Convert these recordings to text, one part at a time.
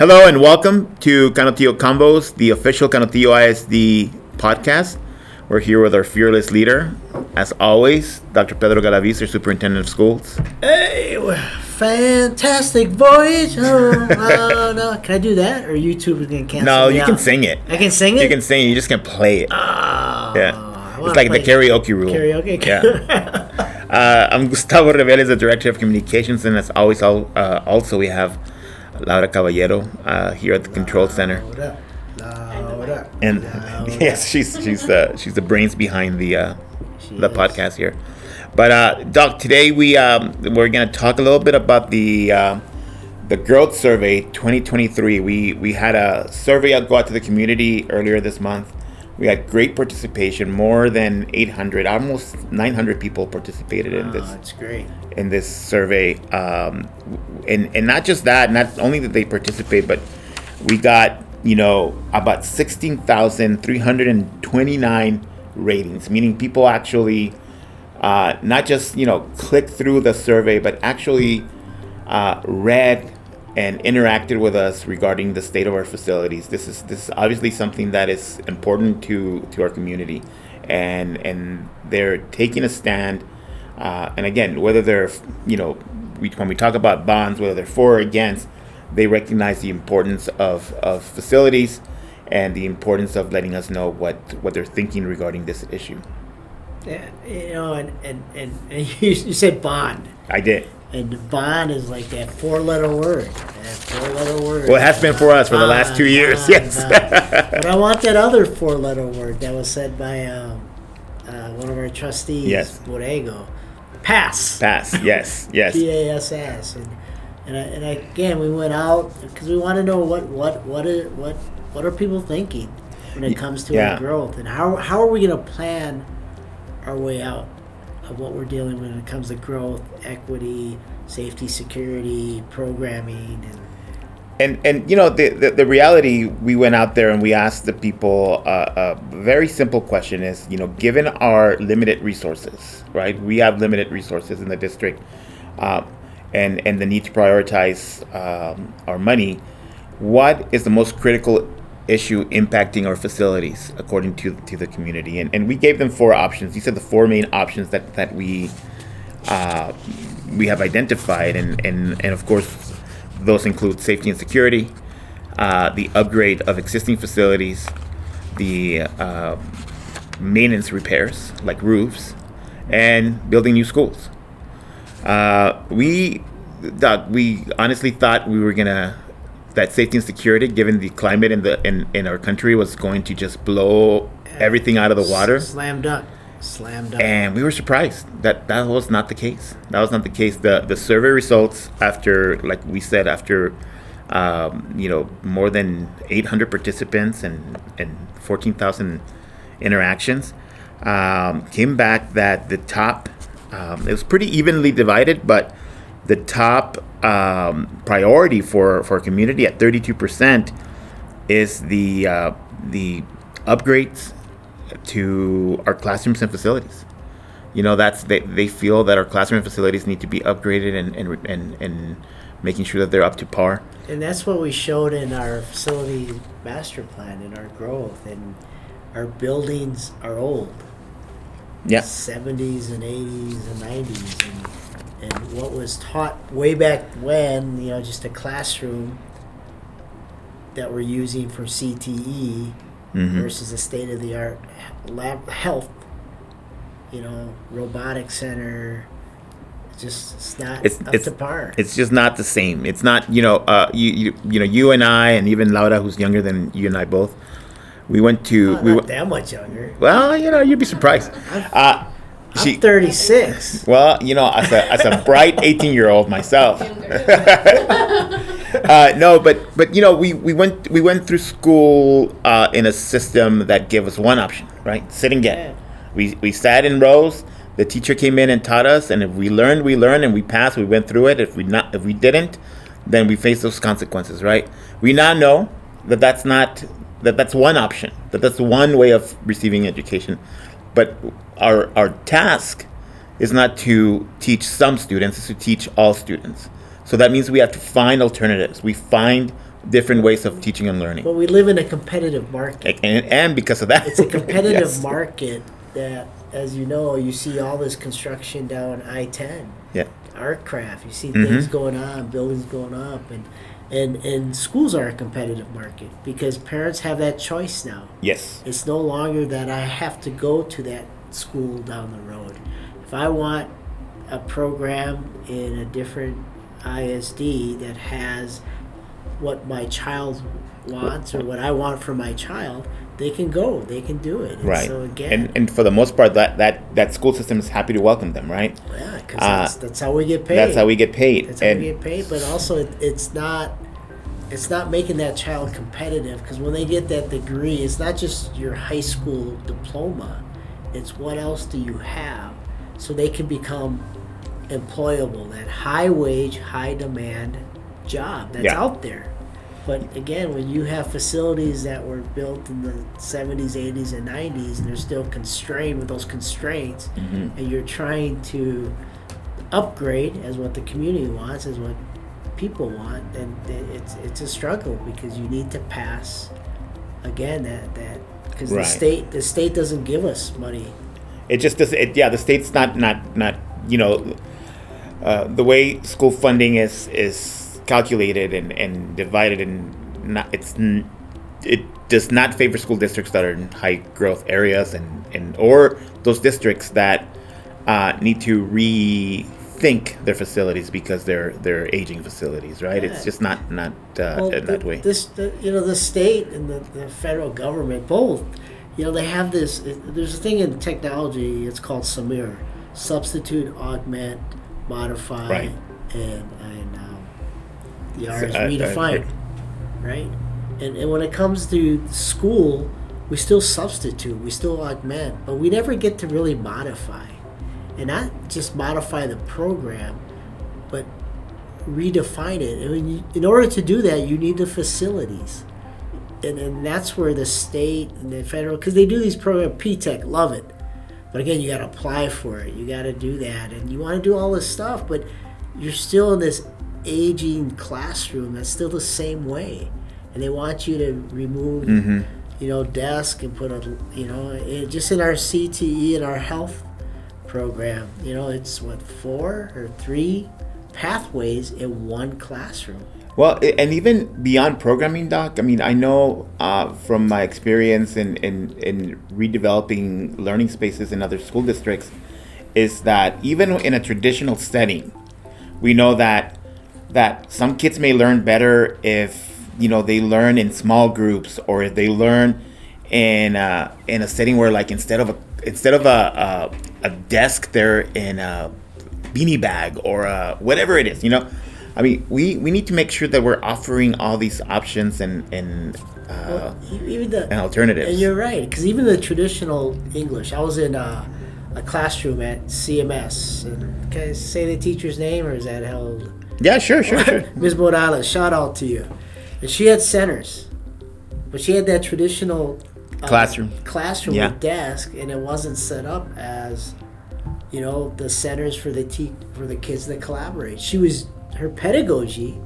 Hello and welcome to Canutillo Convos, the official Canutillo ISD podcast. We're here with our fearless leader, as always, Dr. Pedro Galaviz, our superintendent of schools. Hey, fantastic voyage. No. Can I do that? Or YouTube is going to cancel No, me you out? can sing it. I can sing it? You can sing it, you just can't play it. Yeah. It's like the karaoke rule. Karaoke? Yeah. I'm Gustavo Reveles, the Director of Communications, and as always, also we have Laura Caballero here at the Control Center. Laura. And yes, she's the brains behind the podcast here. But Doc, today we're going to talk a little bit about the Growth Survey 2023. We had a survey go out to the community earlier this month. We had great participation, more than 800, almost 900 people participated in this. That's great. In this survey, and not just that. Not only did they participate, but we got about 16,329 ratings. Meaning people actually not just clicked through the survey, but actually read and interacted with us regarding the state of our facilities. This is obviously something that is important to our community, and they're taking a stand. And again, whether they're when we talk about bonds, whether they're for or against, they recognize the importance of facilities and the importance of letting us know what they're thinking regarding this issue. Yeah, and you said bond. I did. And bond is like that four-letter word. Well, it has been for us for the last 2 years, yes. But I want that other four-letter word that was said by one of our trustees, yes. Borrego. Pass. Yes. PASS. And again, we went out because we want to know what are people thinking when it comes to our growth, and how are we going to plan our way out of what we're dealing with when it comes to growth, equity, safety, security, programming, and the reality, we went out there and we asked the people a very simple question is, given our limited resources, right? We have limited resources in the district, and the need to prioritize our money. What is the most critical issue impacting our facilities according to the community? And we gave them 4 options. These are the 4 main options that we have identified, and of course those include safety and security, the upgrade of existing facilities, the maintenance repairs like roofs, and building new schools. We honestly thought that safety and security, given the climate in our country, was going to just blow everything out of the water. Slam dunk. And we were surprised that was not the case. The survey results, after more than 800 participants and 14,000 interactions, came back that the top, it was pretty evenly divided, but the top priority for our community at 32% is the upgrades to our classrooms and facilities. They feel that our classroom facilities need to be upgraded and making sure that they're up to par. And that's what we showed in our facility master plan, in our growth. And our buildings are old. Yeah. 70s and 80s and 90s. And what was taught way back when, just a classroom that we're using for CTE versus a state-of-the-art lab health, robotic center. It's not up to par. It's just not the same. It's not, you and I, and even Laura, who's younger than you and I both, we went to... Not that much younger. Well, you'd be surprised. I'm 36. Well, as a bright 18-year-old myself. No, but we went through school in a system that gave us one option, right? Sit and get. Yeah. We sat in rows. The teacher came in and taught us, and if we learned, and we passed. We went through it. If we didn't, then we faced those consequences, right? We now know that's one option. That's one way of receiving education. But our task is not to teach some students, it's to teach all students. So that means we have to find alternatives. We find different ways of teaching and learning. But we live in a competitive market. And because of that, it's a competitive yes. market that, as you know, you see all this construction down I-10. Yeah. Art craft. You see things going on, buildings going up, and schools are a competitive market because parents have that choice now. Yes. It's no longer that I have to go to that school down the road. If I want a program in a different ISD that has what my child wants or what I want for my child, they can go, they can do it. And right. So again, and for the most part, that school system is happy to welcome them, right? Yeah, because that's how we get paid. That's how we get paid. That's how we get paid. But also, it's not making that child competitive, because when they get that degree, it's not just your high school diploma. It's what else do you have, so they can become employable. That high wage, high demand job that's out there. But again, when you have facilities that were built in the 70s, 80s, and 90s, and they're still constrained with those constraints, and you're trying to upgrade as what the community wants, as what people want, then it's a struggle, because you need to pass again that because the state doesn't give us money. It just does. The state's not the way school funding is calculated and divided, and it does not favor school districts that are in high growth areas and or those districts that need to rethink their facilities because they're aging facilities, right? It's just not in that way. The state and the federal government both, they have this. There's a thing in technology. It's called SAMIR: substitute, augment, modify, right. and the R is redefined, right? And when it comes to school, we still substitute, we still augment, but we never get to really modify. And not just modify the program, but redefine it. And in order to do that, you need the facilities. And that's where the state and the federal, because they do these programs, P-TECH, love it. But again, you got to apply for it. You got to do that. And you want to do all this stuff, but you're still in this aging classroom that's still the same way, and they want you to remove desk and put just in our CTE and our health program, it's 4 or 3 pathways in one classroom. Well, and even beyond programming, Doc, I mean, I know from my experience in redeveloping learning spaces in other school districts, is that even in a traditional setting, we know that some kids may learn better if they learn in small groups, or if they learn in a setting where, like, instead of a desk, they're in a beanie bag or whatever it is. I mean, we need to make sure that we're offering all these options and alternatives. And you're right, because even the traditional English, I was in a classroom at CMS. And can I say the teacher's name, or is that held? Yeah, sure. Ms. Morales, shout out to you. And she had centers, but she had that traditional classroom with desk, and it wasn't set up as, the centers for the kids that collaborate. Her pedagogy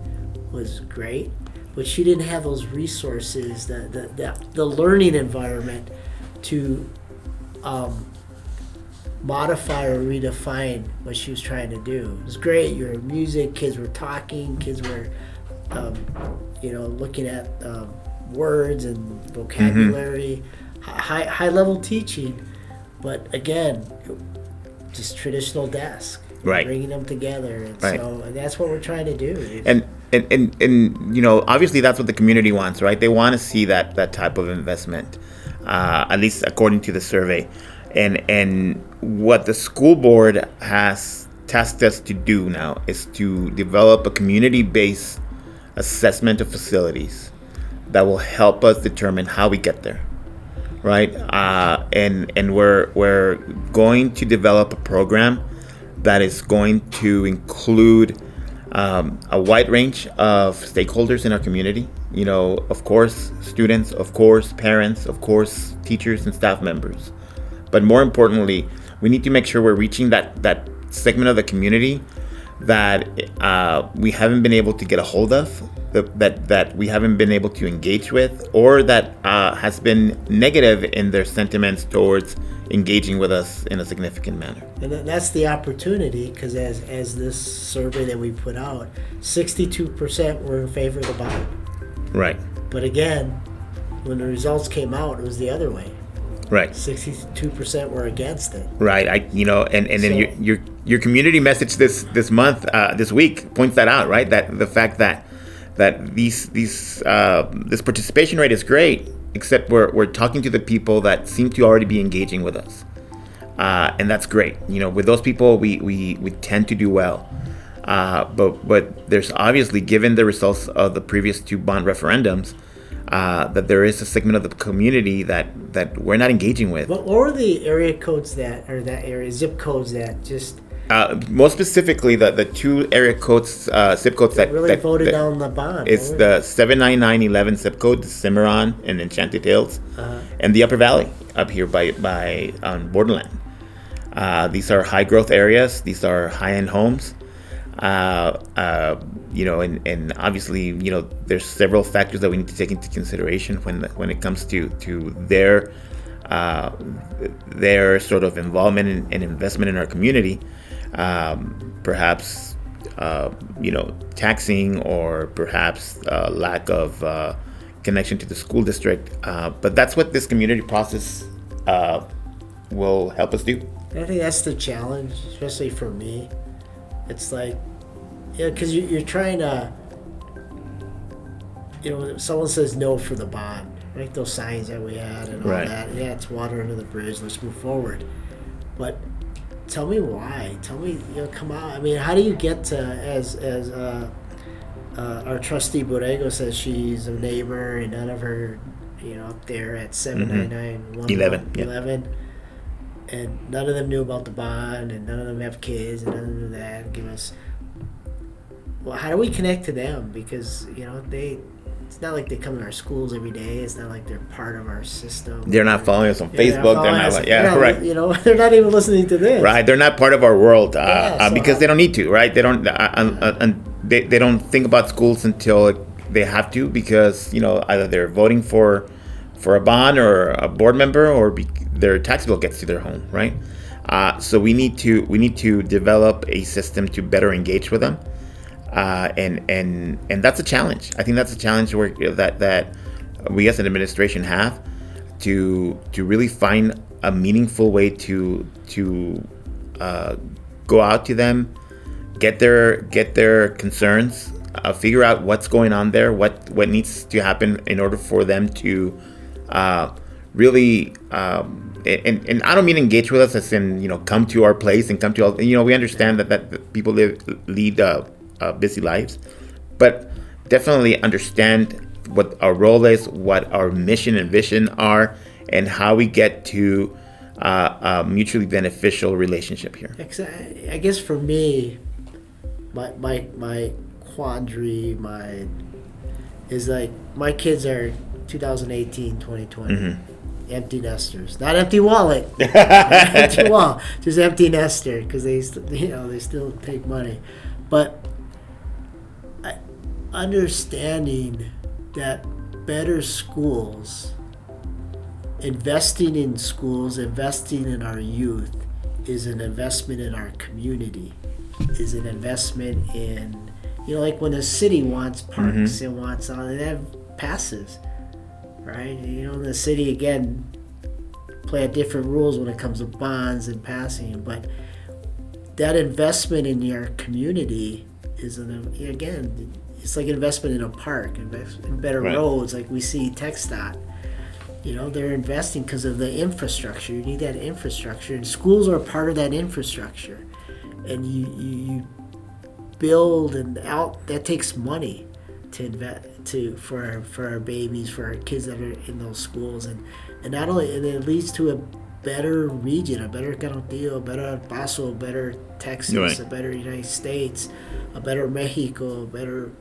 was great, but she didn't have those resources, the learning environment to modify or redefine what she was trying to do. It was great. Your music, kids were talking, kids were, looking at words and vocabulary, high level teaching. But again, just traditional desk, right? Bringing them together, and right. So that's what we're trying to do. And obviously that's what the community wants, right? They want to see that type of investment, at least according to the survey. And what the school board has tasked us to do now is to develop a community-based assessment of facilities that will help us determine how we get there, right? And we're going to develop a program that is going to include a wide range of stakeholders in our community. Of course, students, of course, parents, of course, teachers and staff members. But more importantly, we need to make sure we're reaching that segment of the community that we haven't been able to get a hold of, that we haven't been able to engage with, or that has been negative in their sentiments towards engaging with us in a significant manner. And that's the opportunity, because as this survey that we put out, 62% were in favor of the bond. Right. But again, when the results came out, it was the other way. Right. 62% were against it. Right. And then your community message this month, this week points that out, right? That the fact that this participation rate is great, except we're talking to the people that seem to already be engaging with us, and that's great. With those people, we tend to do well. But there's obviously, given the results of the previous 2 bond referendums, that there is a segment of the community that we're not engaging with. What were the area codes zip codes that just... Most specifically, the 2 area codes, zip codes that really voted down the bond. It's the 79911 zip code, the Cimarron and Enchanted Hills, and the Upper Valley up here by Borderland. These are high growth areas. These are high end homes. And obviously, there's several factors that we need to take into consideration when it comes to their sort of involvement and investment in our community. Perhaps taxing, or perhaps lack of connection to the school district. But that's what this community process will help us do. I think that's the challenge, especially for me. It's like, because you're trying to, when someone says no for the bond, like those signs that we had and all that, yeah, it's water under the bridge, let's move forward. But tell me why. Tell me, come out. I mean, how do you get to, as our trustee Borrego says, she's a neighbor, and none of her, up there at 79911, and none of them knew about the bond, and none of them have kids, and none of them knew that. Well, how do we connect to them? Because it's not like they come to our schools every day. It's not like they're part of our system. They're not following us on Facebook. They're not correct. They're not even listening to this. Right. They're not part of our world because they don't need to. Right. They don't. They don't think about schools until they have to, because either they're voting for a bond or a board member, or their tax bill gets to their home. Right. So we need to develop a system to better engage with them. And that's a challenge. I think that's a challenge that we as an administration have to really find a meaningful way to go out to them, get their concerns, figure out what's going on there, what needs to happen in order for them to really and I don't mean engage with us as in come to our place and come to all. We understand that people lead busy lives, but definitely understand what our role is, what our mission and vision are, and how we get to a mutually beneficial relationship here. I guess for me, my quandary, is like, my kids are 2018, 2020. Mm-hmm. Empty nesters, not empty wallet, empty wall, just empty nester, because they still take money, but understanding that better schools, investing in schools, investing in our youth, is an investment in our community, is an investment in, like when a city wants parks and wants all, they have passes, right? The city, again, play at different rules when it comes to bonds and passing, but that investment in your community is again, it's like investment in a park, in better roads, like we see TxDOT. They're investing because of the infrastructure. You need that infrastructure, and schools are part of that infrastructure. And you build and out. That takes money to invest for our babies, for our kids that are in those schools, and not only, and it leads to a better region, a better Canutillo, a better El Paso, a better Texas, a better United States, a better Mexico, a better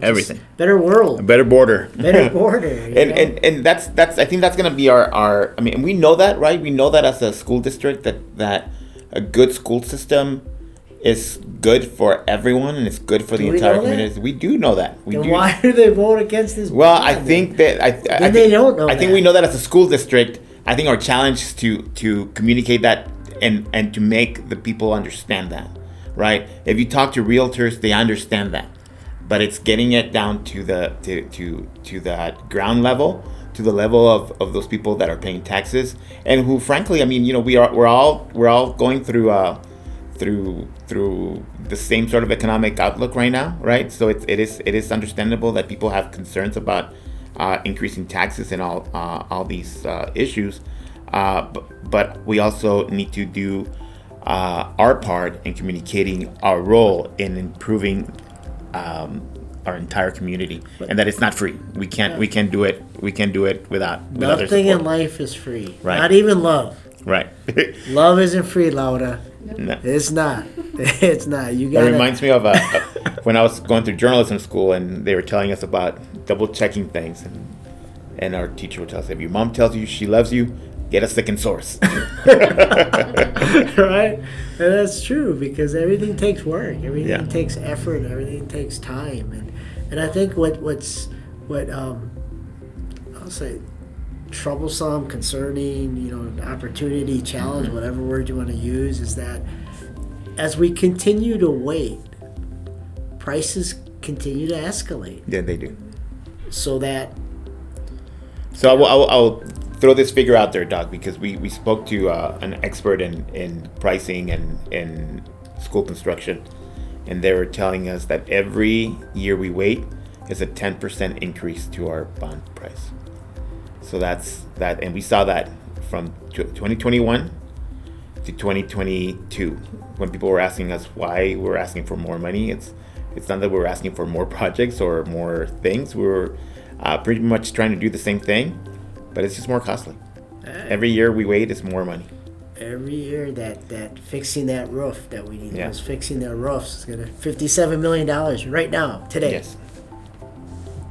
everything, better world, a better border, and that's I think that's gonna be our. I mean, we know that, right? We know that as a school district that a good school system is good for everyone and it's good for the entire community. We do know that. Then why do they vote against this? Well, I think that they don't know. I think we know that as a school district. I think our challenge is to communicate that and to make the people understand that, right? If you talk to realtors, they understand that, but it's getting it down to the to that ground level, to the level of those people that are paying taxes and who, frankly, I mean, we're all going through the same sort of economic outlook right now, right? So it is understandable that people have concerns about increasing taxes and all these issues, but we also need to do our part in communicating our role in improving our entire community, and that it's not free. We can't do it without nothing in life is free. Right. Not even love. Right. Love isn't free, Laura. No. It's not. It's not. You got. It reminds me of when I was going through journalism school, and they were telling us about double checking things, and our teacher would tell us, if your mom tells you she loves you, get a second source. Right? And that's true, because everything takes work, everything takes effort, everything takes time, and I think what I'll say troublesome, concerning, opportunity, challenge, whatever word you want to use, is that as we continue to wait, prices continue to escalate. Yeah, they do. So I'll throw this figure out there, Doc, because we spoke to an expert in pricing and in school construction, and they were telling us that every year we wait is a 10% increase to our bond price. So that's that, and we saw that from 2021 to 2022 when people were asking us why we're asking for more money. It's not that we're asking for more projects or more things. We were pretty much trying to do the same thing, but it's just more costly. Every year we wait, it's more money. Every year that fixing that roof that we need, was fixing their roofs, is gonna $57 million right now, today. Yes.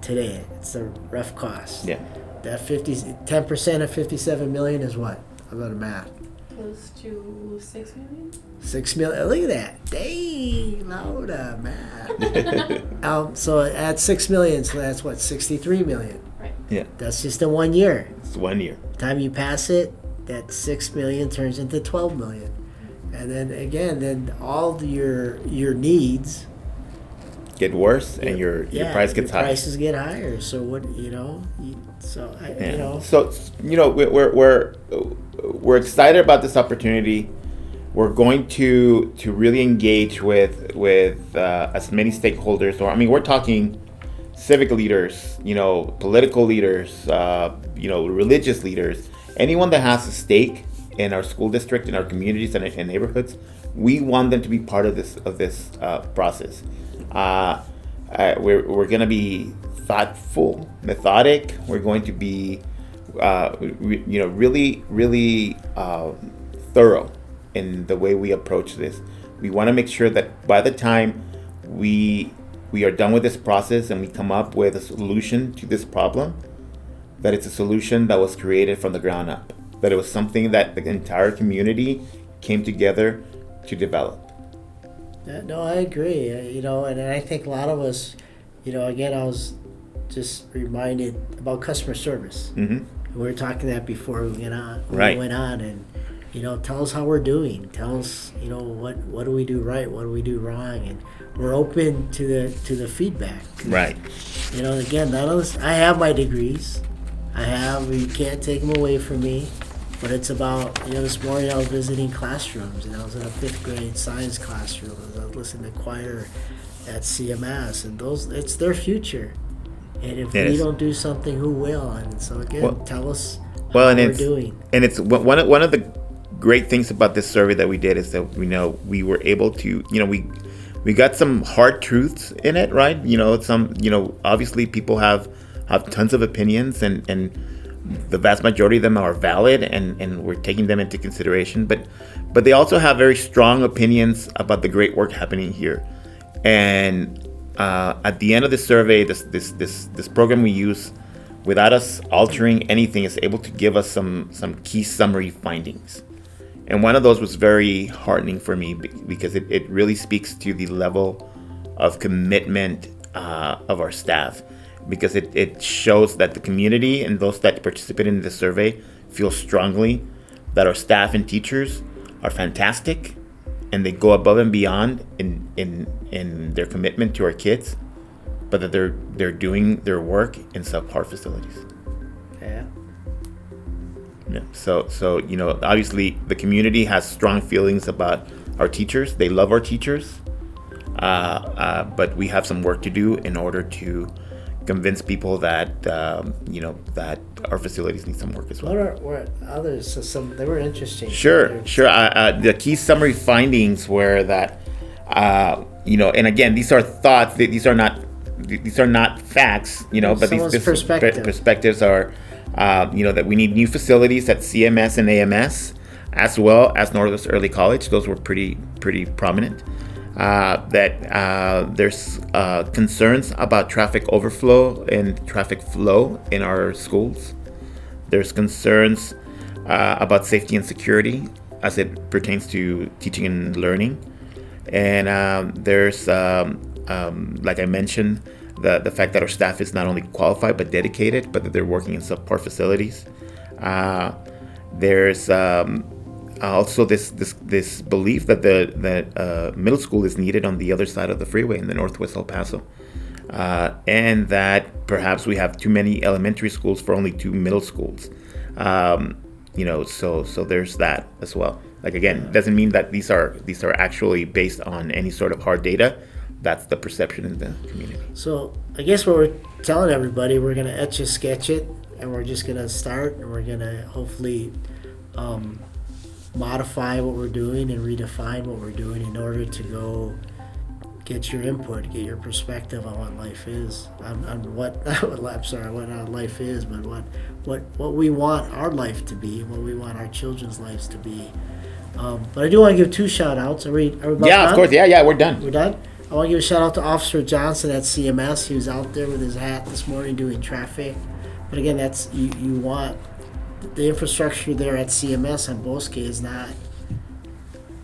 Today, it's the rough cost. Yeah. That 10% of 57 million is what? I'm about to math. Close to 6 million. 6 million. Look at that. Dang, Laura, math. So at 6 million, so that's what, 63 million. Right. Yeah. That's just in 1 year. It's 1 year. Time you pass it, that 6 million turns into 12 million, and then all your needs get worse, and your price gets higher. Prices get higher. So what we're excited about this opportunity. We're going to really engage with as many stakeholders. Or we're talking civic leaders, political leaders, religious leaders, anyone that has a stake in our school district, in our communities, and in neighborhoods. We want them to be part of this process. We're going to be thoughtful, methodic. We're going to be, really thorough in the way we approach this. We want to make sure that by the time we are done with this process and we come up with a solution to this problem, that it's a solution that was created from the ground up, that it was something that the entire community came together to develop. No, I agree. And I think a lot of us, again, I was just reminded about customer service. Mm-hmm. We were talking that before we went on. Right. We went on, and tell us how we're doing. Tell us, what do we do right? What do we do wrong? And we're open to the feedback. Right. Again, none of this. I have my degrees. You can't take them away from me. But it's about, this morning I was visiting classrooms, and I was in a 5th grade science classroom. I was listening to choir at CMS, and it's their future. And if we don't do something, who will? And so again, tell us how we're doing. And it's one of the great things about this survey that we did is that we were able to, we got some hard truths in it, right? Obviously people have tons of opinions, and the vast majority of them are valid, and we're taking them into consideration. But they also have very strong opinions about the great work happening here. And at the end of the survey, this program we use, without us altering anything, is able to give us some key summary findings. And one of those was very heartening for me because it really speaks to the level of commitment of our staff, because it shows that the community and those that participate in the survey feel strongly that our staff and teachers are fantastic, and they go above and beyond in their commitment to our kids, but that they're doing their work in subpar facilities. Yeah. Yeah. So obviously the community has strong feelings about our teachers. They love our teachers, but we have some work to do in order to convince people that that our facilities need some work as well. What others? They were interesting. Sure. The key summary findings were that and again, these are thoughts. These are not facts. But these perspectives are that we need new facilities at CMS and AMS, as well as Northwest Early College. Those were pretty prominent. That there's concerns about traffic overflow and traffic flow in our schools. There's concerns about safety and security as it pertains to teaching and learning. And there's, like I mentioned, the fact that our staff is not only qualified but dedicated, but that they're working in subpar facilities. There's also this belief that middle school is needed on the other side of the freeway in the Northwest El Paso, and that perhaps we have too many elementary schools for only 2 middle schools. So there's that as well. Like, again, doesn't mean that these are actually based on any sort of hard data. That's the perception in the community. So I guess what we're telling everybody, we're going to etch a sketch it, and we're just going to start, and we're going to hopefully modify what we're doing and redefine what we're doing in order to go get your input, get your perspective on what life is, on what not life is, but what we want our life to be, what we want our children's lives to be. But I do want to give 2 shout outs. Are we done? Of course. Yeah, we're done. We're done? I want to give a shout out to Officer Johnson at CMS. He was out there with his hat this morning doing traffic. But again, that's you want the infrastructure there at CMS on Bosque is not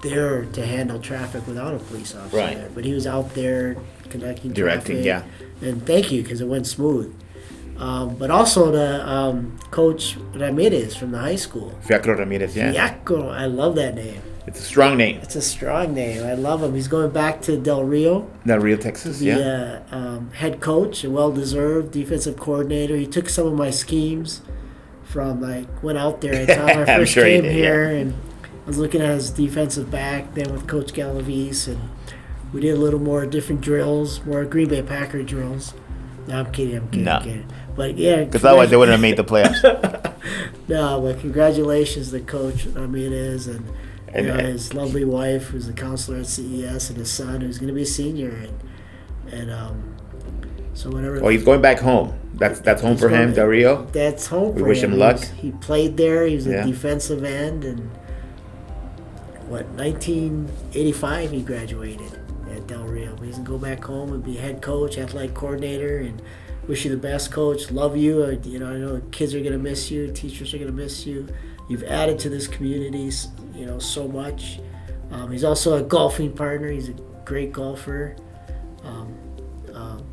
there to handle traffic without a police officer there. But he was out there conducting directing, traffic. And thank you, because it went smooth. But also the Coach Ramirez from the high school. Fiacro Ramirez, yeah. Fiacro, I love that name. It's a strong name. It's a strong name. I love him. He's going back to Del Rio. Texas, Head coach, a well-deserved defensive coordinator. He took some of my schemes from, went out there. I thought I first came here, and I was looking at his defensive back then with Coach Galaviz, and we did a little more different drills, more Green Bay Packer drills. No, I'm kidding. But yeah. Because otherwise they wouldn't have made the playoffs. No, but congratulations to Coach Ramirez and his lovely wife, who's a counselor at CES, and his son, who's going to be a senior, and so whatever. Well, he's going back home. That's home for him, Del Rio. That's home. We wish him luck. He played there. He was a defensive end, and 1985 he graduated at Del Rio. He's going to go back home and be head coach, athletic coordinator, and wish you the best, Coach. Love you. I know the kids are going to miss you. Teachers are going to miss you. You've added to this community, so much. He's also a golfing partner. He's a great golfer.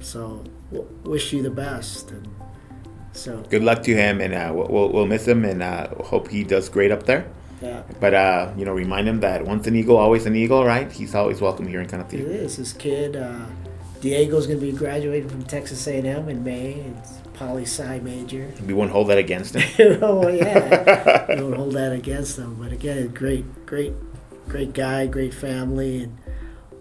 So wish you the best. And so good luck to him, and we'll miss him, and hope he does great up there. Yeah. But remind him that once an eagle, always an eagle, right? He's always welcome here in Canutillo. It is. His kid, Diego's going to be graduating from Texas A&M in May. It's poli-sci major. We won't hold that against him. Oh yeah, we won't hold that against him. But again, a great guy, great family,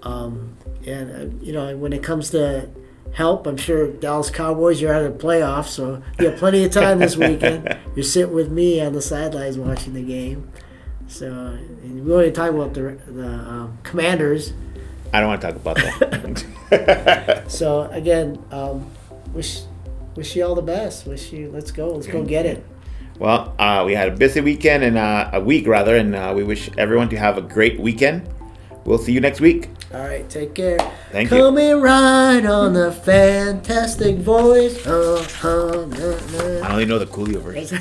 and when it comes to help, I'm sure Dallas Cowboys, you're out of the playoffs, so you have plenty of time this weekend. You're sitting with me on the sidelines watching the game. So and we want to talk about the Commanders. I don't want to talk about that. So again, wish you all the best. Let's go get it. Well, we had a busy weekend and a week rather, and we wish everyone to have a great weekend. We'll see you next week. All right, take care. Thank you. Coming right on the fantastic voice. I only know the Coolio version.